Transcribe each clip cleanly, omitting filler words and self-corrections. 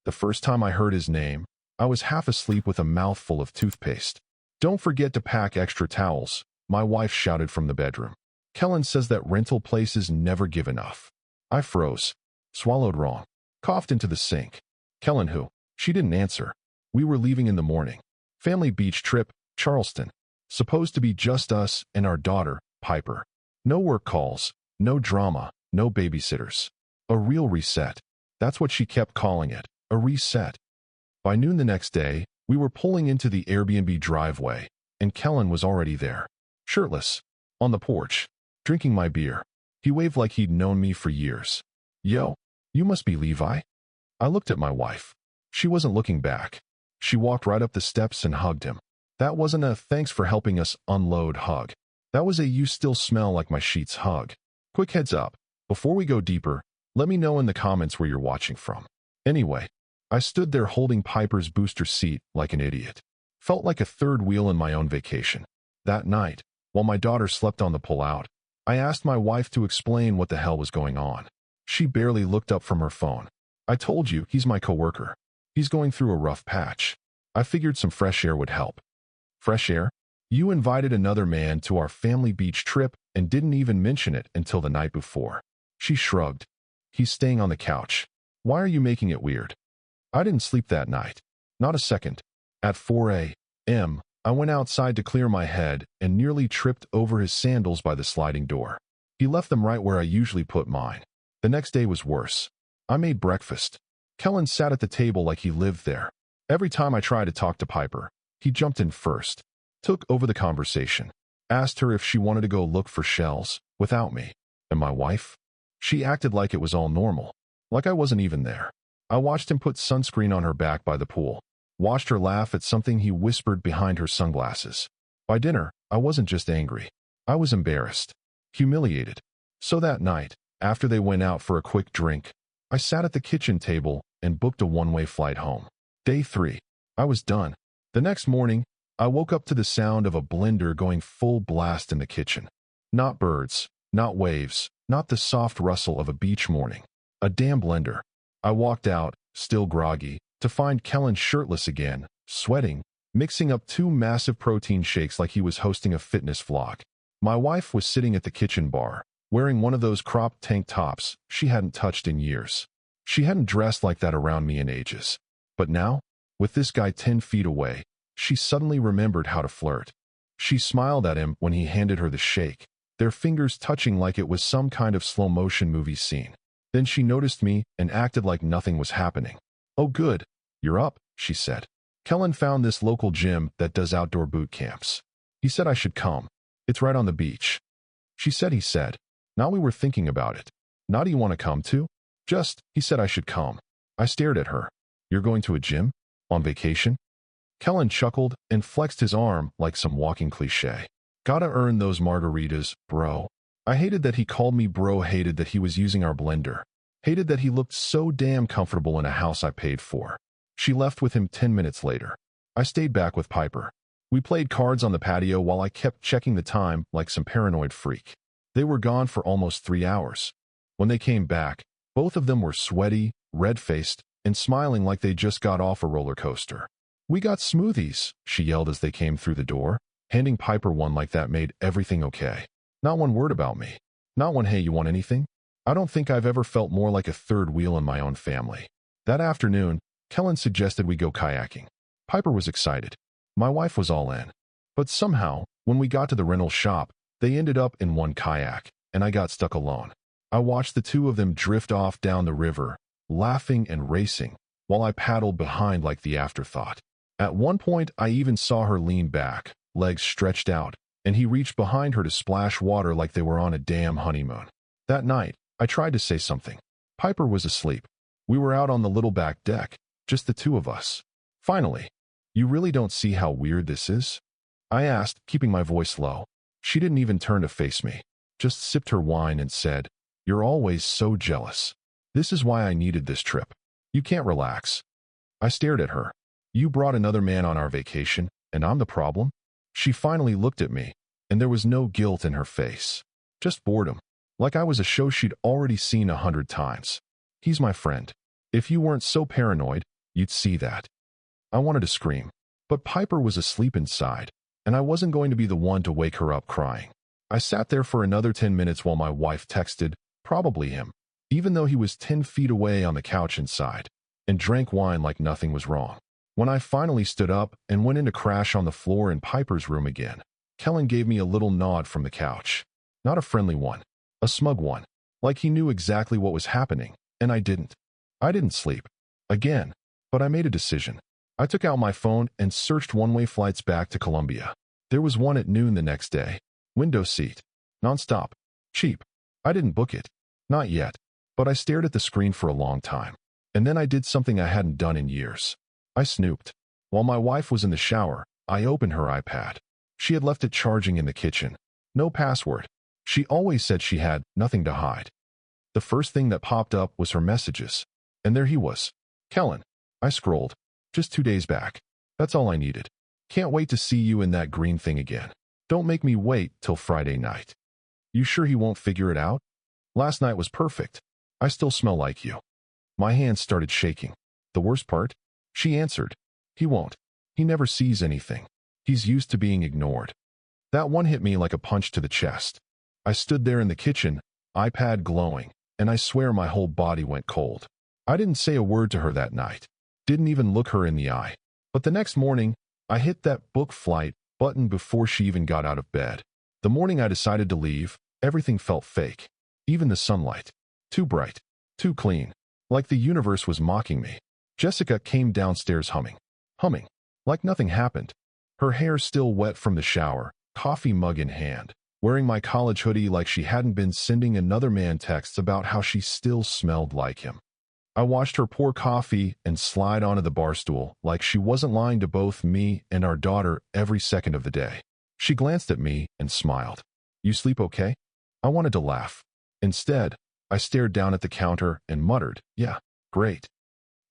The first time I heard his name, I was half asleep with a mouthful of toothpaste. "Don't forget to pack extra towels," my wife shouted from the bedroom. "Kellen says that rental places never give enough." I froze, swallowed wrong, coughed into the sink. "Kellen who?" She didn't answer. We were leaving in the morning. Family beach trip, Charleston. Supposed to be just us and our daughter, Piper. No work calls, no drama, no babysitters. A real reset. That's what she kept calling it, a reset. By noon the next day, we were pulling into the Airbnb driveway, and Kellen was already there. Shirtless, on the porch, drinking my beer. He waved like he'd known me for years. "Yo, you must be Levi." I looked at my wife. She wasn't looking back. She walked right up the steps and hugged him. That wasn't a "thanks for helping us unload" hug. That was a "you still smell like my sheets" hug. Quick heads up, before we go deeper, let me know in the comments where you're watching from. Anyway, I stood there holding Piper's booster seat like an idiot. Felt like a third wheel in my own vacation. That night, while my daughter slept on the pullout, I asked my wife to explain what the hell was going on. She barely looked up from her phone. "I told you, he's my coworker. He's going through a rough patch. I figured some fresh air would help." "Fresh air? You invited another man to our family beach trip and didn't even mention it until the night before." She shrugged. "He's staying on the couch. Why are you making it weird?" I didn't sleep that night. Not a second. At 4 a.m., I went outside to clear my head and nearly tripped over his sandals by the sliding door. He left them right where I usually put mine. The next day was worse. I made breakfast. Kellen sat at the table like he lived there. Every time I tried to talk to Piper, he jumped in first, took over the conversation, asked her if she wanted to go look for shells without me. And my wife? She acted like it was all normal, like I wasn't even there. I watched him put sunscreen on her back by the pool, watched her laugh at something he whispered behind her sunglasses. By dinner, I wasn't just angry. I was embarrassed, humiliated. So that night, after they went out for a quick drink, I sat at the kitchen table and booked a one-way flight home. Day 3. I was done. The next morning, I woke up to the sound of a blender going full blast in the kitchen. Not birds, not waves, not the soft rustle of a beach morning. A damn blender. I walked out, still groggy, to find Kellen shirtless again, sweating, mixing up 2 massive protein shakes like he was hosting a fitness vlog. My wife was sitting at the kitchen bar, wearing one of those cropped tank tops she hadn't touched in years. She hadn't dressed like that around me in ages. But now, with this guy 10 feet away, she suddenly remembered how to flirt. She smiled at him when he handed her the shake, their fingers touching like it was some kind of slow-motion movie scene. Then she noticed me and acted like nothing was happening. "Oh good, you're up," she said. "Kellen found this local gym that does outdoor boot camps. He said I should come. It's right on the beach." She said he said. Now we were thinking about it. "Now do you want to come too?" "Just, he said I should come." I stared at her. "You're going to a gym? On vacation?" Kellen chuckled and flexed his arm like some walking cliche. "Gotta earn those margaritas, bro." I hated that he called me bro, hated that he was using our blender, hated that he looked so damn comfortable in a house I paid for. She left with him 10 minutes later. I stayed back with Piper. We played cards on the patio while I kept checking the time like some paranoid freak. They were gone for almost 3 hours. When they came back, both of them were sweaty, red-faced, and smiling like they just got off a roller coaster. "We got smoothies," she yelled as they came through the door, handing Piper one like that made everything okay. Not one word about me. Not one "hey, you want anything?" I don't think I've ever felt more like a third wheel in my own family. That afternoon, Kellen suggested we go kayaking. Piper was excited. My wife was all in. But somehow, when we got to the rental shop, they ended up in one kayak, and I got stuck alone. I watched the 2 of them drift off down the river, laughing and racing, while I paddled behind like the afterthought. At one point, I even saw her lean back, legs stretched out, and he reached behind her to splash water like they were on a damn honeymoon. That night, I tried to say something. Piper was asleep. We were out on the little back deck, just the 2 of us. Finally, "You really don't see how weird this is?" I asked, keeping my voice low. She didn't even turn to face me, just sipped her wine and said, "You're always so jealous. This is why I needed this trip. You can't relax." I stared at her. "You brought another man on our vacation, and I'm the problem?" She finally looked at me, and there was no guilt in her face. Just boredom, like I was a show she'd already seen 100 times. "He's my friend. If you weren't so paranoid, You'd see that. I wanted to scream, but Piper was asleep inside, and I wasn't going to be the one to wake her up crying. I sat there for another 10 minutes while my wife texted, probably him, even though he was 10 feet away on the couch inside, and drank wine like nothing was wrong. When I finally stood up and went in to crash on the floor in Piper's room again, Kellen gave me a little nod from the couch. Not a friendly one, a smug one, like he knew exactly what was happening, and I didn't. I didn't sleep. Again, but I made a decision. I took out my phone and searched one-way flights back to Colombia. There was one at noon the next day. Window seat. Non-stop. Cheap. I didn't book it. Not yet. But I stared at the screen for a long time. And then I did something I hadn't done in years. I snooped. While my wife was in the shower, I opened her iPad. She had left it charging in the kitchen. No password. She always said she had nothing to hide. The first thing that popped up was her messages. And there he was. Kellen. I scrolled. Just 2 days back. That's all I needed. Can't wait to see you in that green thing again. Don't make me wait till Friday night. You sure he won't figure it out? Last night was perfect. I still smell like you. My hands started shaking. The worst part? She answered. He won't. He never sees anything. He's used to being ignored. That one hit me like a punch to the chest. I stood there in the kitchen, iPad glowing, and I swear my whole body went cold. I didn't say a word to her that night. Didn't even look her in the eye. But the next morning, I hit that book flight button before she even got out of bed. The morning I decided to leave, everything felt fake. Even the sunlight. Too bright. Too clean. Like the universe was mocking me. Jessica came downstairs humming. Humming. Like nothing happened. Her hair still wet from the shower, coffee mug in hand, wearing my college hoodie like she hadn't been sending another man texts about how she still smelled like him. I watched her pour coffee and slide onto the bar stool like she wasn't lying to both me and our daughter every second of the day. She glanced at me and smiled. You sleep okay? I wanted to laugh. Instead, I stared down at the counter and muttered, yeah, great.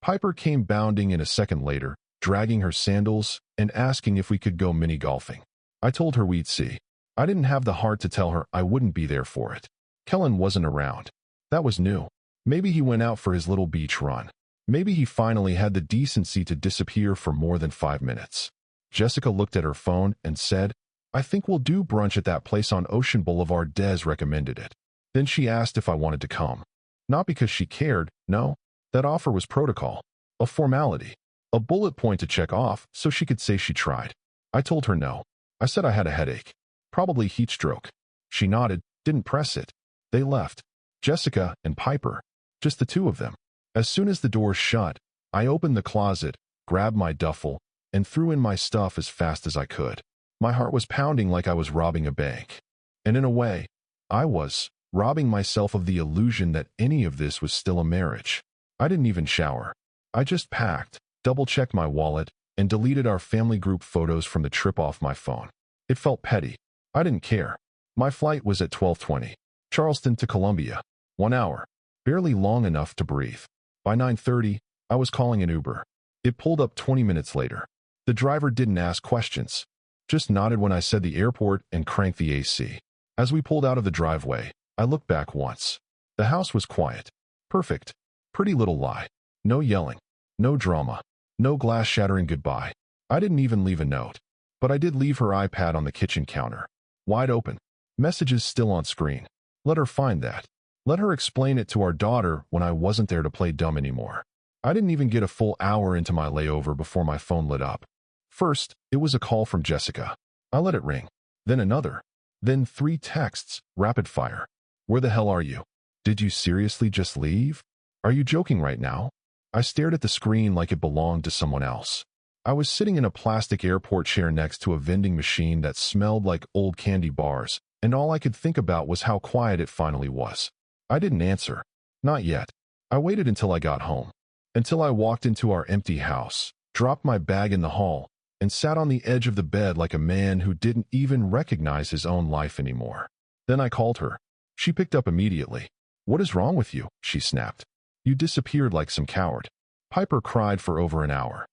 Piper came bounding in a second later, dragging her sandals and asking if we could go mini-golfing. I told her we'd see. I didn't have the heart to tell her I wouldn't be there for it. Kellen wasn't around. That was new. Maybe he went out for his little beach run. Maybe he finally had the decency to disappear for more than 5 minutes. Jessica looked at her phone and said, I think we'll do brunch at that place on Ocean Boulevard. Des recommended it. Then she asked if I wanted to come. Not because she cared, no. That offer was protocol. A formality. A bullet point to check off so she could say she tried. I told her no. I said I had a headache. Probably heat stroke. She nodded, didn't press it. They left. Jessica and Piper. Just the two of them. As soon as the door shut, I opened the closet, grabbed my duffel, and threw in my stuff as fast as I could. My heart was pounding like I was robbing a bank. And in a way, I was robbing myself of the illusion that any of this was still a marriage. I didn't even shower. I just packed, double-checked my wallet, and deleted our family group photos from the trip off my phone. It felt petty. I didn't care. My flight was at 12:20. Charleston to Columbia. 1 hour. Barely long enough to breathe. By 9:30, I was calling an Uber. It pulled up 20 minutes later. The driver didn't ask questions. Just nodded when I said the airport and cranked the AC. As we pulled out of the driveway, I looked back once. The house was quiet. Perfect. Pretty little lie. No yelling. No drama. No glass-shattering goodbye. I didn't even leave a note. But I did leave her iPad on the kitchen counter. Wide open. Messages still on screen. Let her find that. Let her explain it to our daughter when I wasn't there to play dumb anymore. I didn't even get a full hour into my layover before my phone lit up. First, it was a call from Jessica. I let it ring. Then another. Then 3 texts, rapid fire. Where the hell are you? Did you seriously just leave? Are you joking right now? I stared at the screen like it belonged to someone else. I was sitting in a plastic airport chair next to a vending machine that smelled like old candy bars, and all I could think about was how quiet it finally was. I didn't answer. Not yet. I waited until I got home. Until I walked into our empty house, dropped my bag in the hall, and sat on the edge of the bed like a man who didn't even recognize his own life anymore. Then I called her. She picked up immediately. What is wrong with you? She snapped. You disappeared like some coward. Piper cried for over an hour.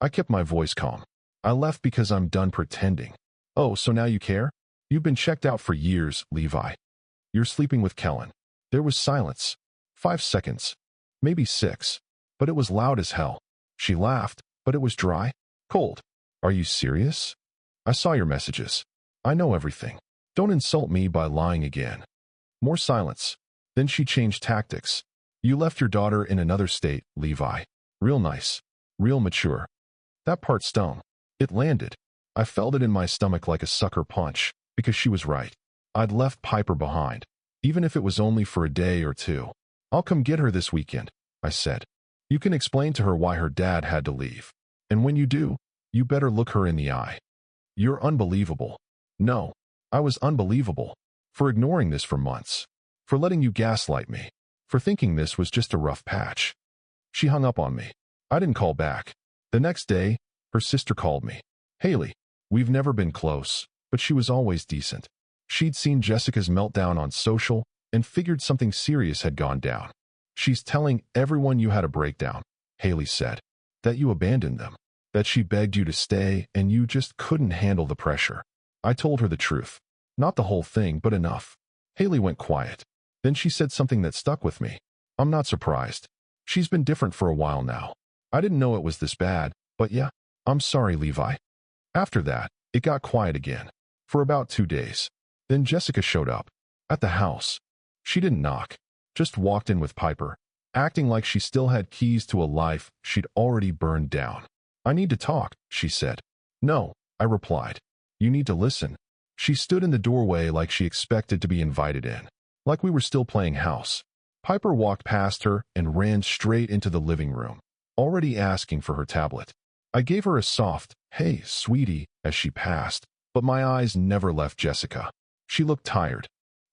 I kept my voice calm. I left because I'm done pretending. Oh, so now you care? You've been checked out for years, Levi. You're sleeping with Kellen. There was silence. 5 seconds. Maybe 6. But it was loud as hell. She laughed, but it was dry, cold. Are you serious? I saw your messages. I know everything. Don't insult me by lying again. More silence. Then she changed tactics. You left your daughter in another state, Levi. Real nice. Real mature. That part stung. It landed. I felt it in my stomach like a sucker punch, because she was right. I'd left Piper behind, even if it was only for a day or two. I'll come get her this weekend, I said. You can explain to her why her dad had to leave. And when you do, you better look her in the eye. You're unbelievable. No, I was unbelievable. For ignoring this for months. For letting you gaslight me. For thinking this was just a rough patch. She hung up on me. I didn't call back. The next day, her sister called me. Haley, we've never been close, but she was always decent. She'd seen Jessica's meltdown on social and figured something serious had gone down. She's telling everyone you had a breakdown, Haley said. That you abandoned them. That she begged you to stay and you just couldn't handle the pressure. I told her the truth. Not the whole thing, but enough. Haley went quiet. Then she said something that stuck with me. I'm not surprised. She's been different for a while now. I didn't know it was this bad, but yeah, I'm sorry, Levi. After that, it got quiet again. For about 2 days. Then Jessica showed up. At the house. She didn't knock. Just walked in with Piper, acting like she still had keys to a life she'd already burned down. I need to talk, she said. No, I replied. You need to listen. She stood in the doorway like she expected to be invited in. Like we were still playing house. Piper walked past her and ran straight into the living room, already asking for her tablet. I gave her a soft, hey, sweetie, as she passed, but my eyes never left Jessica. She looked tired.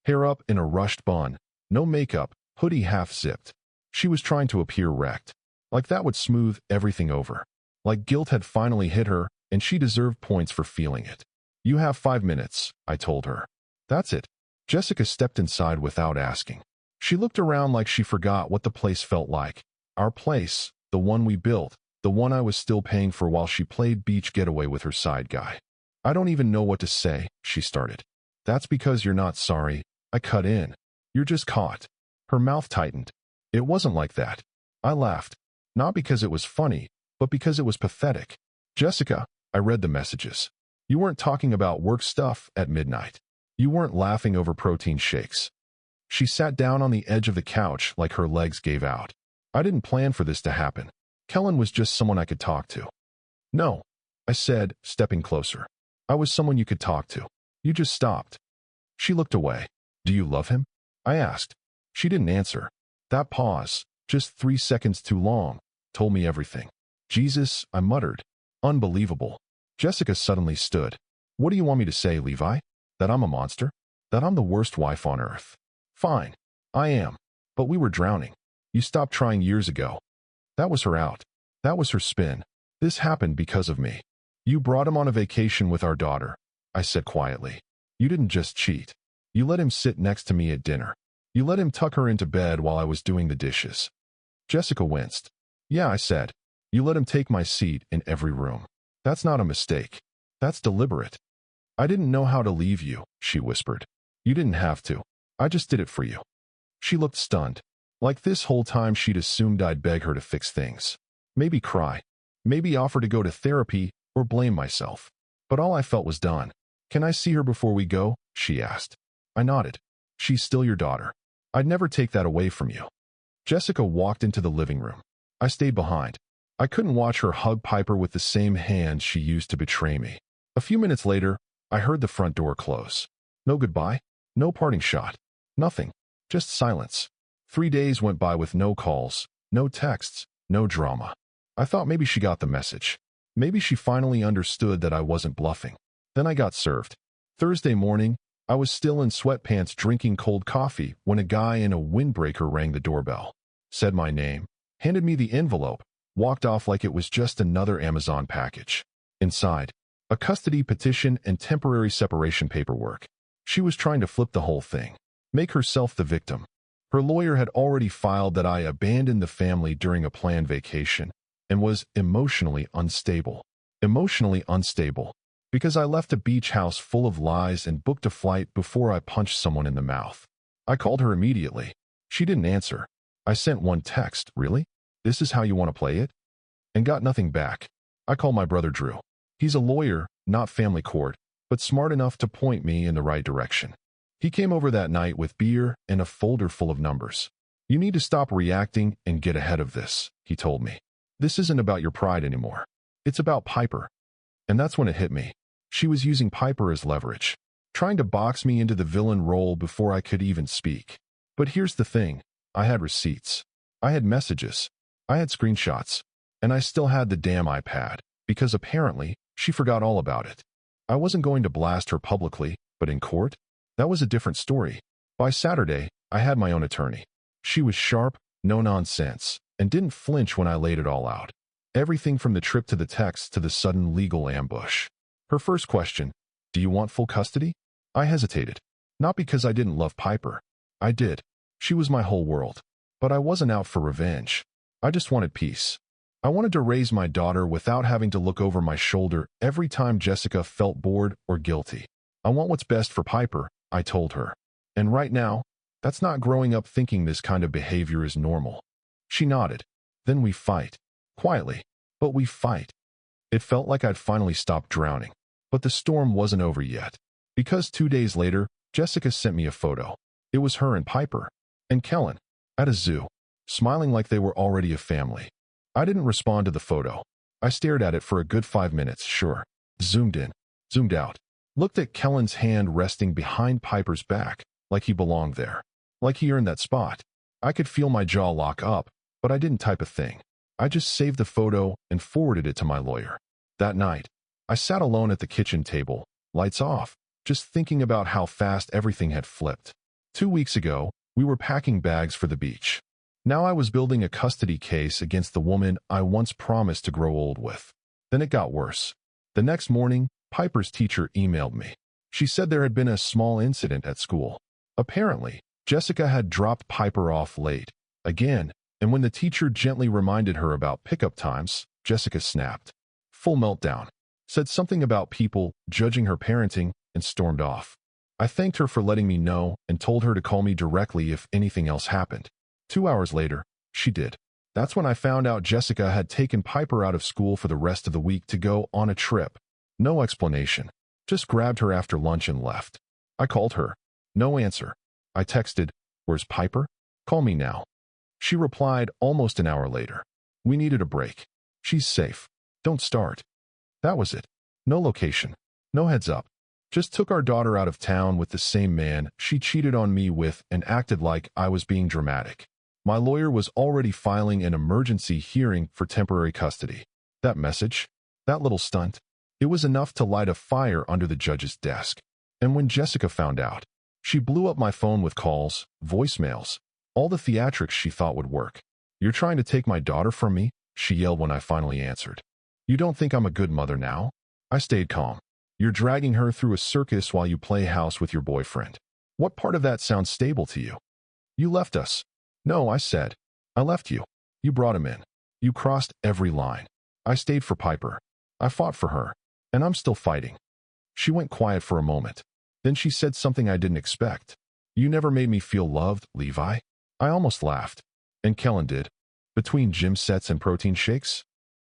Hair up in a rushed bun, no makeup, hoodie half-zipped. She was trying to appear wrecked. Like that would smooth everything over. Like guilt had finally hit her, and she deserved points for feeling it. You have 5 minutes, I told her. That's it. Jessica stepped inside without asking. She looked around like she forgot what the place felt like. Our place, the one we built, the one I was still paying for while she played beach getaway with her side guy. I don't even know what to say, she started. That's because you're not sorry, I cut in. You're just caught. Her mouth tightened. It wasn't like that. I laughed. Not because it was funny, but because it was pathetic. Jessica, I read the messages. You weren't talking about work stuff at midnight. You weren't laughing over protein shakes. She sat down on the edge of the couch like her legs gave out. I didn't plan for this to happen. Kellen was just someone I could talk to. No, I said, stepping closer. I was someone you could talk to. You just stopped. She looked away. Do you love him? I asked. She didn't answer. That pause, just 3 seconds too long, told me everything. Jesus, I muttered. Unbelievable. Jessica suddenly stood. What do you want me to say, Levi? That I'm a monster? That I'm the worst wife on earth? Fine. I am. But we were drowning. You stopped trying years ago. That was her out. That was her spin. This happened because of me. You brought him on a vacation with our daughter, I said quietly. You didn't just cheat. You let him sit next to me at dinner. You let him tuck her into bed while I was doing the dishes. Jessica winced. Yeah, I said. You let him take my seat in every room. That's not a mistake. That's deliberate. I didn't know how to leave you, she whispered. You didn't have to. I just did it for you. She looked stunned. Like this whole time she'd assumed I'd beg her to fix things. Maybe cry. Maybe offer to go to therapy or blame myself. But all I felt was done. Can I see her before we go? She asked. I nodded. She's still your daughter. I'd never take that away from you. Jessica walked into the living room. I stayed behind. I couldn't watch her hug Piper with the same hands she used to betray me. A few minutes later, I heard the front door close. No goodbye, no parting shot, nothing, just silence. 3 days went by with no calls, no texts, no drama. I thought maybe she got the message. Maybe she finally understood that I wasn't bluffing. Then I got served. Thursday morning, I was still in sweatpants drinking cold coffee when a guy in a windbreaker rang the doorbell, said my name, handed me the envelope, walked off like it was just another Amazon package. Inside, a custody petition and temporary separation paperwork. She was trying to flip the whole thing, make herself the victim. Her lawyer had already filed that I abandoned the family during a planned vacation and was emotionally unstable. Emotionally unstable. Because I left a beach house full of lies and booked a flight before I punched someone in the mouth. I called her immediately. She didn't answer. I sent one text. Really? This is how you want to play it? and got nothing back. I called my brother Drew. He's a lawyer, not family court, but smart enough to point me in the right direction. He came over that night with beer and a folder full of numbers. "You need to stop reacting and get ahead of this," he told me. "This isn't about your pride anymore. It's about Piper." And that's when it hit me. She was using Piper as leverage, trying to box me into the villain role before I could even speak. But here's the thing. I had receipts. I had messages. I had screenshots. And I still had the damn iPad, because apparently she forgot all about it. I wasn't going to blast her publicly, but in court? That was a different story. By Saturday, I had my own attorney. She was sharp, no nonsense, and didn't flinch when I laid it all out. Everything from the trip to the text to the sudden legal ambush. Her first question, "Do you want full custody?" I hesitated. Not because I didn't love Piper. I did. She was my whole world. But I wasn't out for revenge. I just wanted peace. I wanted to raise my daughter without having to look over my shoulder every time Jessica felt bored or guilty. I want what's best for Piper, I told her. And right now, that's not growing up thinking this kind of behavior is normal. She nodded. Then we fight. Quietly. But we fight. It felt like I'd finally stopped drowning. But the storm wasn't over yet. Because 2 days later, Jessica sent me a photo. It was her and Piper. And Kellen. At a zoo. Smiling like they were already a family. I didn't respond to the photo. I stared at it for a good 5 minutes, sure. Zoomed in. Zoomed out. Looked at Kellen's hand resting behind Piper's back, like he belonged there. Like he earned that spot. I could feel my jaw lock up, but I didn't type a thing. I just saved the photo and forwarded it to my lawyer. That night, I sat alone at the kitchen table, lights off, just thinking about how fast everything had flipped. 2 weeks ago, we were packing bags for the beach. Now I was building a custody case against the woman I once promised to grow old with. Then it got worse. The next morning, Piper's teacher emailed me. She said there had been a small incident at school. Apparently, Jessica had dropped Piper off late, again, and when the teacher gently reminded her about pickup times, Jessica snapped. Full meltdown. Said something about people judging her parenting and stormed off. I thanked her for letting me know and told her to call me directly if anything else happened. 2 hours later, she did. That's when I found out Jessica had taken Piper out of school for the rest of the week to go on a trip. No explanation. Just grabbed her after lunch and left. I called her. No answer. I texted, "Where's Piper? Call me now." She replied almost an hour later. "We needed a break. She's safe. Don't start." That was it. No location. No heads up. Just took our daughter out of town with the same man she cheated on me with and acted like I was being dramatic. My lawyer was already filing an emergency hearing for temporary custody. That message, that little stunt, it was enough to light a fire under the judge's desk. And when Jessica found out, she blew up my phone with calls, voicemails, all the theatrics she thought would work. "You're trying to take my daughter from me?" she yelled when I finally answered. "You don't think I'm a good mother now?" I stayed calm. "You're dragging her through a circus while you play house with your boyfriend. What part of that sounds stable to you?" "You left us." "No," I said. "I left you. You brought him in. You crossed every line. I stayed for Piper. I fought for her. And I'm still fighting." She went quiet for a moment. Then she said something I didn't expect. "You never made me feel loved, Levi." I almost laughed. "And Kellen did. Between gym sets and protein shakes?"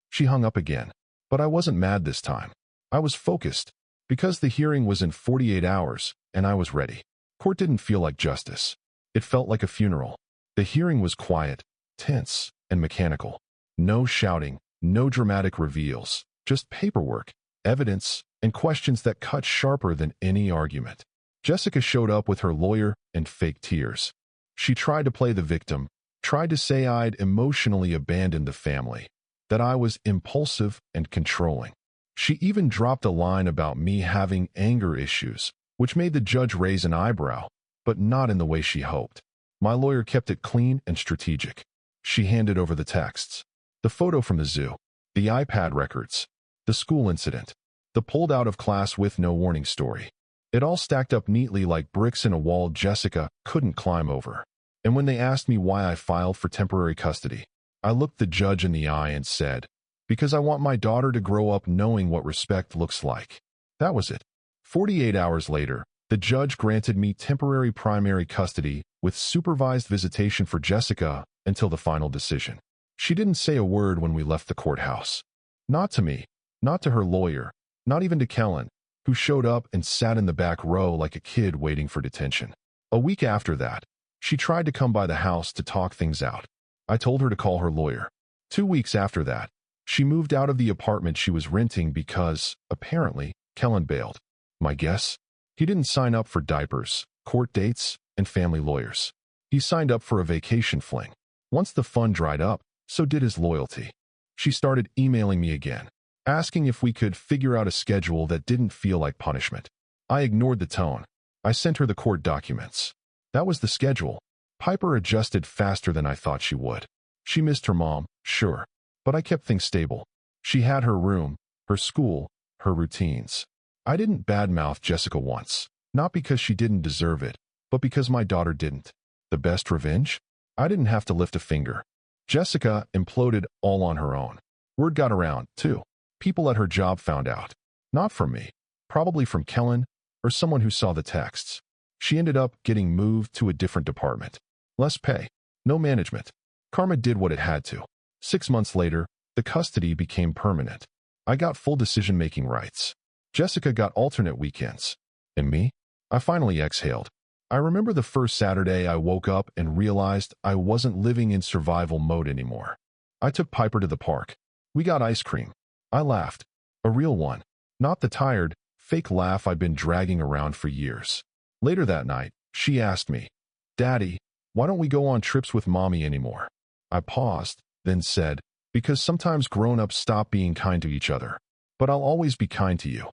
She hung up again. But I wasn't mad this time. I was focused. Because the hearing was in 48 hours, and I was ready. Court didn't feel like justice. It felt like a funeral. The hearing was quiet, tense, and mechanical. No shouting, no dramatic reveals, just paperwork, evidence, and questions that cut sharper than any argument. Jessica showed up with her lawyer and fake tears. She tried to play the victim, tried to say I'd emotionally abandoned the family, that I was impulsive and controlling. She even dropped a line about me having anger issues, which made the judge raise an eyebrow, but not in the way she hoped. My lawyer kept it clean and strategic. She handed over the texts. The photo from the zoo. The iPad records. The school incident. The pulled out of class with no warning story. It all stacked up neatly like bricks in a wall Jessica couldn't climb over. And when they asked me why I filed for temporary custody, I looked the judge in the eye and said, "Because I want my daughter to grow up knowing what respect looks like." That was it. 48 hours later, the judge granted me temporary primary custody with supervised visitation for Jessica until the final decision. She didn't say a word when we left the courthouse. Not to me, not to her lawyer, not even to Kellen, who showed up and sat in the back row like a kid waiting for detention. A week after that, she tried to come by the house to talk things out. I told her to call her lawyer. 2 weeks after that, she moved out of the apartment she was renting because, apparently, Kellen bailed. My guess? He didn't sign up for diapers, court dates, and family lawyers. He signed up for a vacation fling. Once the fun dried up, so did his loyalty. She started emailing me again, asking if we could figure out a schedule that didn't feel like punishment. I ignored the tone. I sent her the court documents. That was the schedule. Piper adjusted faster than I thought she would. She missed her mom, sure, but I kept things stable. She had her room, her school, her routines. I didn't badmouth Jessica once, not because she didn't deserve it, but because my daughter didn't. The best revenge? I didn't have to lift a finger. Jessica imploded all on her own. Word got around, too. People at her job found out. Not from me. Probably from Kellen or someone who saw the texts. She ended up getting moved to a different department. Less pay. No management. Karma did what it had to. 6 months later, the custody became permanent. I got full decision-making rights. Jessica got alternate weekends. And me? I finally exhaled. I remember the first Saturday I woke up and realized I wasn't living in survival mode anymore. I took Piper to the park. We got ice cream. I laughed. A real one. Not the tired, fake laugh I'd been dragging around for years. Later that night, she asked me, "Daddy, why don't we go on trips with Mommy anymore?" I paused, then said, "Because sometimes grown-ups stop being kind to each other. But I'll always be kind to you."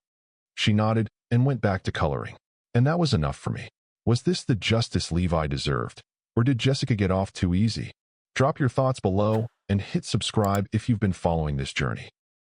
She nodded and went back to coloring. And that was enough for me. Was this the justice Levi deserved? Or did Jessica get off too easy? Drop your thoughts below and hit subscribe if you've been following this journey.